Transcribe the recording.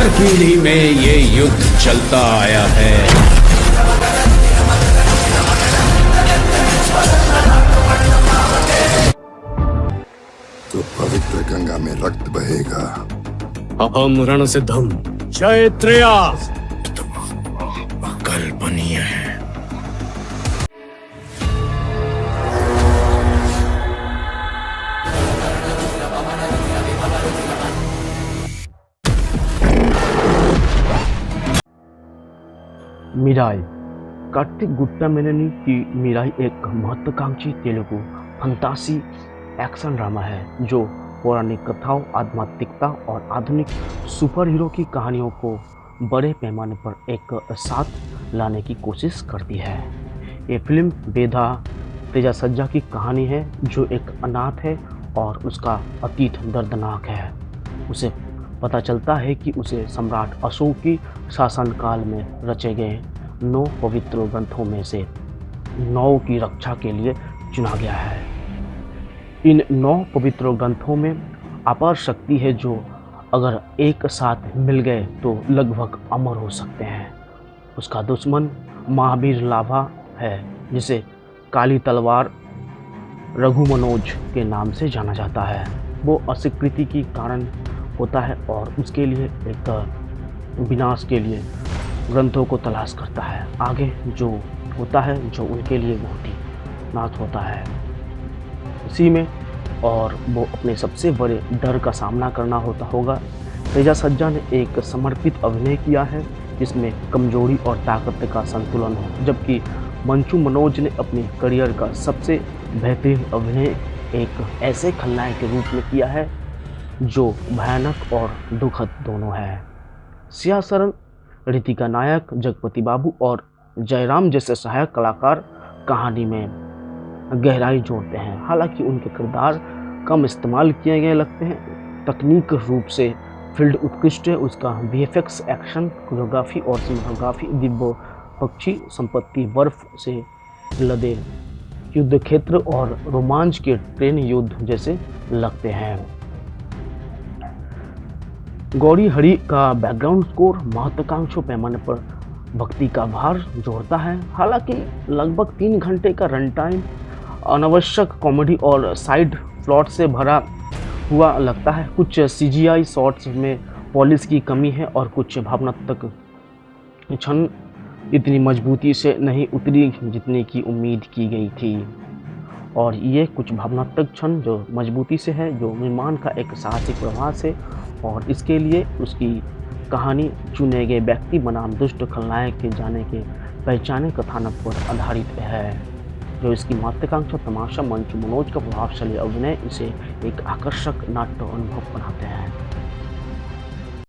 हर पीढ़ी में ये युद्ध चलता आया है। तो पवित्र गंगा में रक्त बहेगा। अहम रणसिद्धम जय त्रेया। कल्पनीय है। मिराई। कार्तिक गुट्टा मेनन की मिराई एक महत्वाकांक्षी तेलुगु फंतासी एक्शन ड्रामा है जो पौराणिक कथाओं, आध्यात्मिकता और आधुनिक सुपर हीरो की कहानियों को बड़े पैमाने पर एक साथ लाने की कोशिश करती है। ये फिल्म बेधा तेजा सज्जा की कहानी है जो एक अनाथ है और उसका अतीत दर्दनाक है। उसे पता चलता है कि उसे सम्राट अशोक की शासनकाल में रचे गए 9 पवित्र ग्रंथों में से 9 की रक्षा के लिए चुना गया है। इन 9 पवित्र ग्रंथों में अपार शक्ति है जो अगर एक साथ मिल गए तो लगभग अमर हो सकते हैं। उसका दुश्मन महावीर लाभा है जिसे काली तलवार रघुमनोज के नाम से जाना जाता है। वो अस्वीकृति के कारण होता है और उसके लिए एक विनाश के लिए ग्रंथों को तलाश करता है। आगे जो होता है जो उनके लिए बहुत ही नाश होता है इसी में, और वो अपने सबसे बड़े डर का सामना करना होगा। तेजा सज्जा ने एक समर्पित अभिनय किया है जिसमें कमजोरी और ताकत का संतुलन हो, जबकि मंचू मनोज ने अपने करियर का सबसे बेहतरीन अभिनय एक ऐसे खलनायक के रूप में किया है जो भयानक और दुखद दोनों है। सिया सरन, ऋतिका नायक, जगपति बाबू और जयराम जैसे सहायक कलाकार कहानी में गहराई जोड़ते हैं। हालांकि उनके किरदार कम इस्तेमाल किए गए लगते हैं। तकनीक रूप से फील्ड उत्कृष्ट है। उसका वीएफएक्स, एक्शन, कोरियोग्राफी और सिनेमाटोग्राफी दिव्य पक्षी संपत्ति, बर्फ से लदे युद्ध क्षेत्र और रोमांच के ट्रेन युद्ध जैसे लगते हैं। गौरी हरि का बैकग्राउंड स्कोर महत्वाकांक्षी पैमाने पर भक्ति का भार जोड़ता है। हालांकि लगभग 3 घंटे का रन टाइम अनावश्यक कॉमेडी और साइड प्लॉट से भरा हुआ लगता है। कुछ सीजीआई शॉट्स में पॉलिश की कमी है और कुछ भावनात्मक क्षण इतनी मजबूती से नहीं उतरी जितनी की उम्मीद की गई थी। और ये कुछ भावनात्मक क्षण जो मजबूती से है, जो निर्माण का एक साहसिक प्रवास है और इसके लिए उसकी कहानी चुने गए व्यक्ति बनाम दुष्ट खलनायक के जाने के पहचाने कथानक पर आधारित है। जो इसकी महत्वाकांक्षा तमाशा मंचू मनोज का प्रभावशाली अभिनय इसे एक आकर्षक नाट्य अनुभव बनाते हैं।